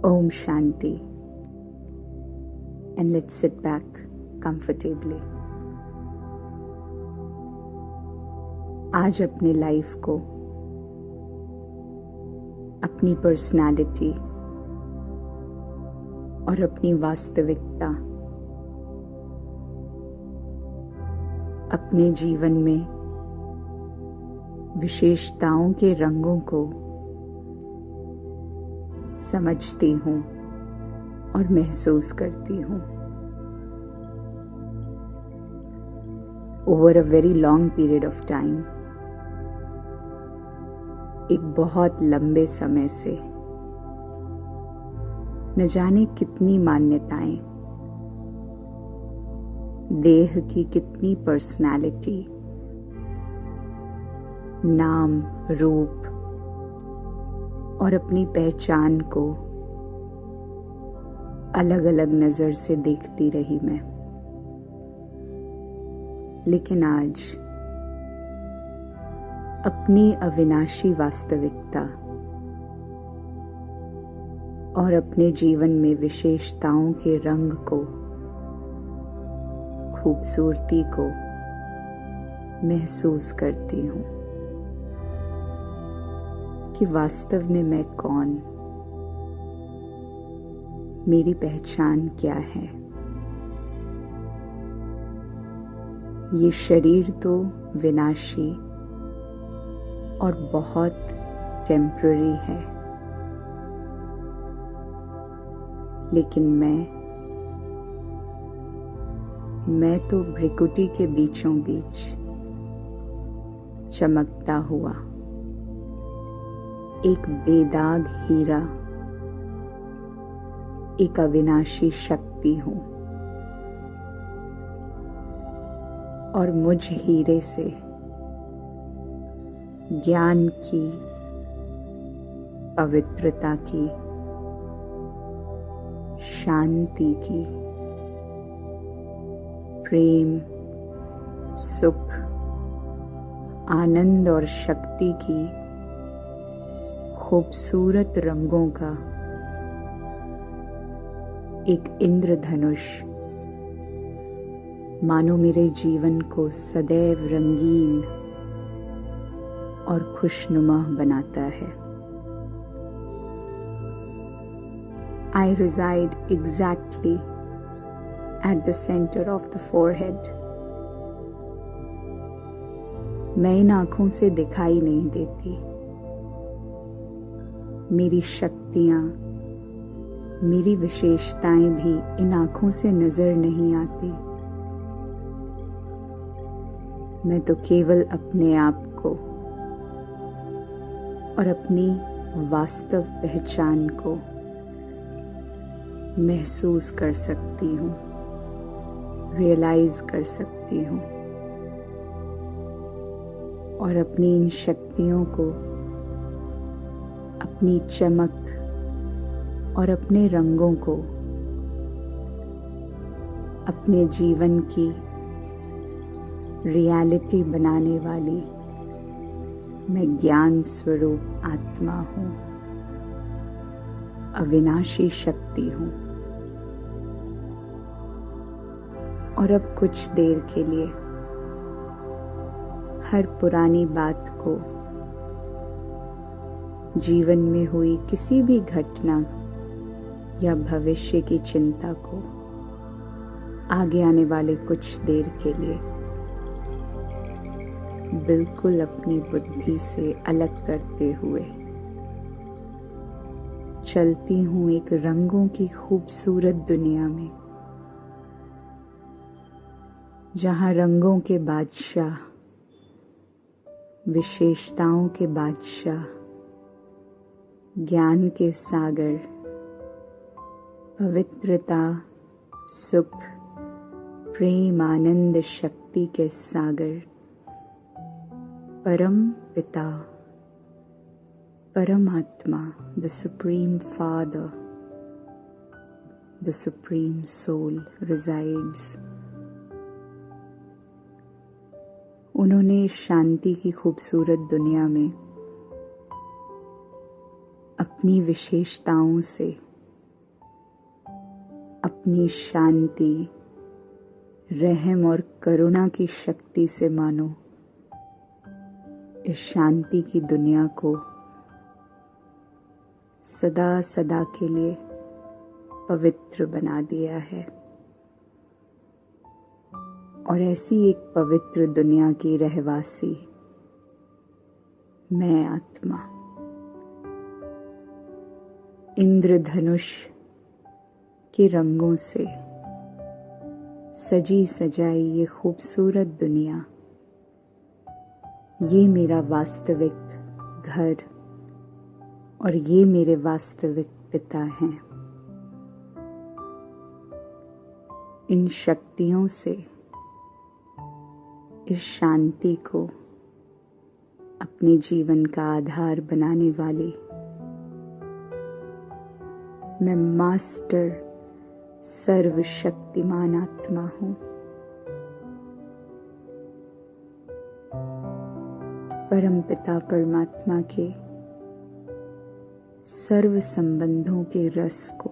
Om Shanti. And let's sit back comfortably. आज अपने life को, अपनी पर्सनालिटी और अपनी वास्तविकता, अपने जीवन में विशेषताओं के रंगों को समझती हूँ और महसूस करती हूँ। Over a very long period of time, एक बहुत लंबे समय से, न जाने कितनी मान्यताएं, देह की कितनी पर्सनालिटी, नाम, रूप और अपनी पहचान को अलग अलग नजर से देखती रही मैं। लेकिन आज अपनी अविनाशी वास्तविकता और अपने जीवन में विशेषताओं के रंग को, खूबसूरती को महसूस करती हूँ कि वास्तव में मैं कौन, मेरी पहचान क्या है। ये शरीर तो विनाशी और बहुत टेम्पररी है, लेकिन मैं तो भ्रिकुटी के बीचों बीच चमकता हुआ एक बेदाग हीरा, एक अविनाशी शक्ति हूं और मुझ हीरे से ज्ञान की, पवित्रता की, शांति की, प्रेम, सुख, आनंद और शक्ति की खूबसूरत रंगों का एक इंद्रधनुष मानो मेरे जीवन को सदैव रंगीन और खुशनुमा बनाता है। I reside exactly at the center of the forehead. मैं इन आंखों से दिखाई नहीं देती। मेरी शक्तियां, मेरी विशेषताएं भी इन आंखों से नजर नहीं आती। मैं तो केवल अपने आप को और अपनी वास्तव पहचान को महसूस कर सकती हूँ, रियलाइज कर सकती हूँ और अपनी इन शक्तियों को, अपनी चमक और अपने रंगों को अपने जीवन की रियलिटी बनाने वाली मैं ज्ञान स्वरूप आत्मा हूँ, अविनाशी शक्ति हूँ। और अब कुछ देर के लिए हर पुरानी बात को, जीवन में हुई किसी भी घटना या भविष्य की चिंता को आगे आने वाले कुछ देर के लिए बिल्कुल अपनी बुद्धि से अलग करते हुए चलती हूँ एक रंगों की खूबसूरत दुनिया में, जहाँ रंगों के बादशाह, विशेषताओं के बादशाह, ज्ञान के सागर, पवित्रता, सुख, प्रेम, आनंद, शक्ति के सागर, परम पिता, परमात्मा, the Supreme Father, the Supreme Soul resides. उन्होंने इस शांति की खूबसूरत दुनिया में अपनी विशेषताओं से अपनी शांति, रहम और करुणा की शक्ति से मानो इस शांति की दुनिया को सदा सदा के लिए पवित्र बना दिया है। और ऐसी एक पवित्र दुनिया की रहवासी मैं आत्मा इंद्रधनुष के रंगों से सजी सजाई ये खूबसूरत दुनिया, ये मेरा वास्तविक घर और ये मेरे वास्तविक पिता हैं। इन शक्तियों से इस शांति को अपने जीवन का आधार बनाने वाली मैं मास्टर सर्वशक्तिमान आत्मा हूँ। परमपिता परमात्मा के सर्व संबंधों के रस को,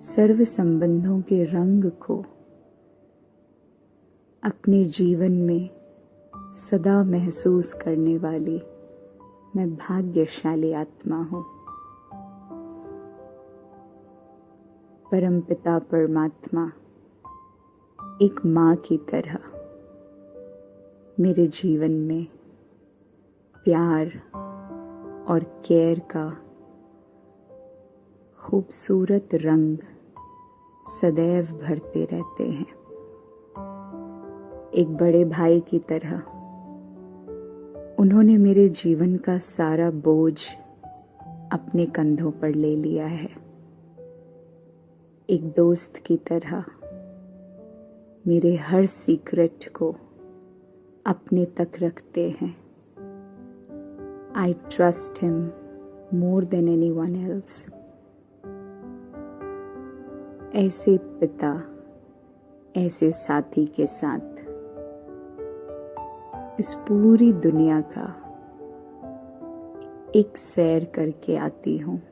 सर्व संबंधों के रंग को अपने जीवन में सदा महसूस करने वाली मैं भाग्यशाली आत्मा हूँ। परमपिता परमात्मा एक माँ की तरह मेरे जीवन में प्यार और केयर का खूबसूरत रंग सदैव भरते रहते हैं। एक बड़े भाई की तरह उन्होंने मेरे जीवन का सारा बोझ अपने कंधों पर ले लिया है। एक दोस्त की तरह मेरे हर सीक्रेट को अपने तक रखते हैं। I trust him more than anyone else. ऐसे पिता, ऐसे साथी के साथ इस पूरी दुनिया का एक सैर करके आती हूँ।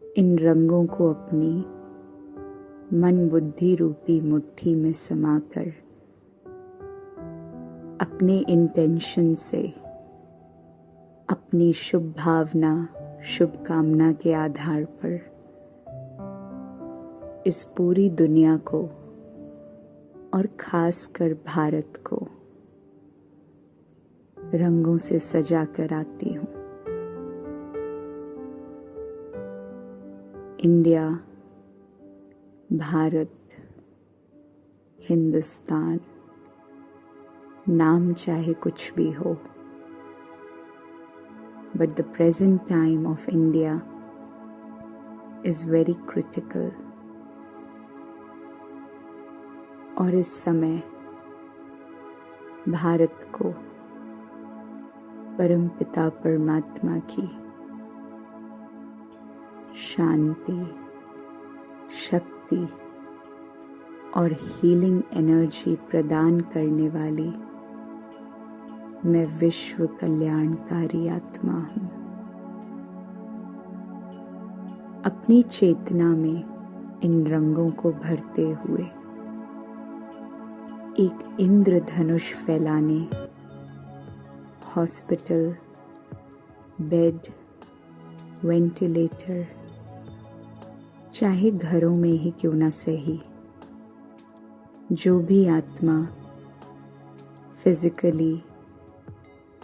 इन रंगों को अपनी मन बुद्धि रूपी मुट्ठी में समाकर अपने इंटेंशन से, अपनी शुभ भावना, शुभ कामना के आधार पर इस पूरी दुनिया को और खासकर भारत को रंगों से सजा कर आती हूँ। इंडिया, भारत, हिंदुस्तान, नाम चाहे कुछ भी हो, but the present time of India is very critical. और इस समय भारत को परमपिता परमात्मा की शांति, शक्ति और हीलिंग एनर्जी प्रदान करने वाली मैं विश्व कल्याणकारी आत्मा हूँ। अपनी चेतना में इन रंगों को भरते हुए एक इंद्रधनुष फैलाने हॉस्पिटल, बेड, वेंटिलेटर, चाहे घरों में ही क्यों ना सही, जो भी आत्मा फिजिकली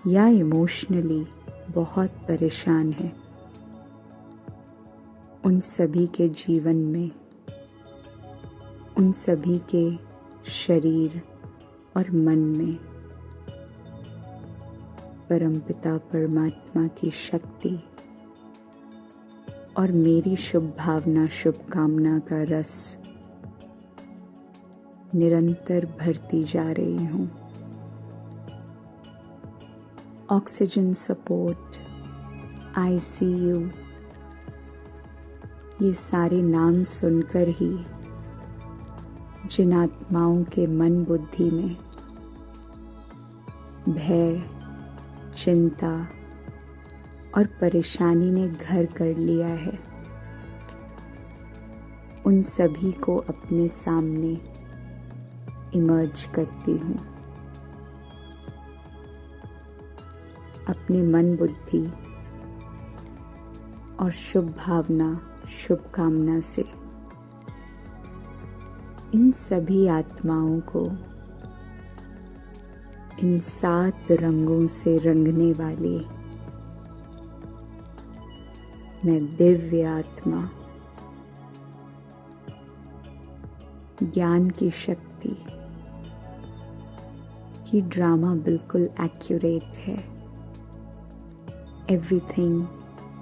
या इमोशनली बहुत परेशान है, उन सभी के जीवन में, उन सभी के शरीर और मन में परमपिता परमात्मा की शक्ति और मेरी शुभ भावना, शुभ कामना का रस निरंतर भरती जा रही हूँ। ऑक्सीजन सपोर्ट, ICU, ये सारे नाम सुनकर ही जिन आत्माओं के मन बुद्धि में भय, चिंता और परेशानी ने घर कर लिया है, उन सभी को अपने सामने इमर्ज करती हूँ। अपने मन, बुद्धि और शुभ भावना, शुभकामना से इन सभी आत्माओं को इन 7 रंगों से रंगने वाले मैं दिव्य आत्मा, ज्ञान की शक्ति की ड्रामा बिल्कुल एक्यूरेट है। Everything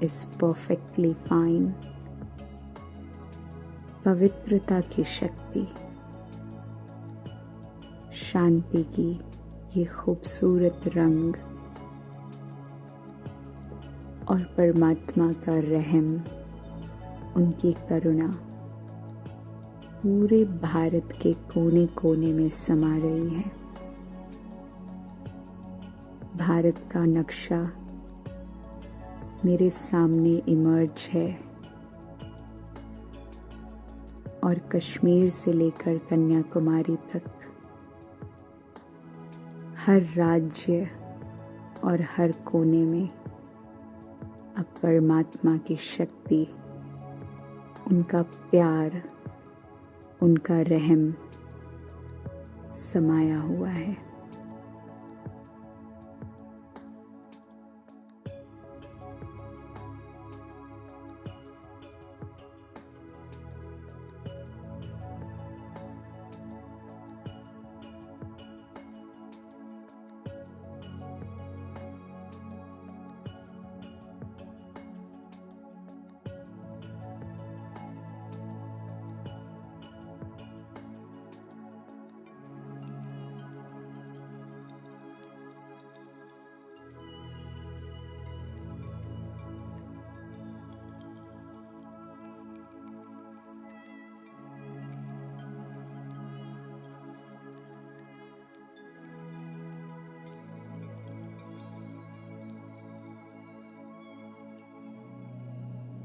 is perfectly fine. पवित्रता की शक्ति, शांति की ये खूबसूरत रंग और परमात्मा का रहम, उनकी करुणा पूरे भारत के कोने कोने में समा रही है। भारत का नक्शा मेरे सामने इमर्ज है और कश्मीर से लेकर कन्याकुमारी तक हर राज्य और हर कोने में अब परमात्मा की शक्ति, उनका प्यार, उनका रहम समाया हुआ है।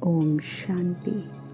ओम शांति।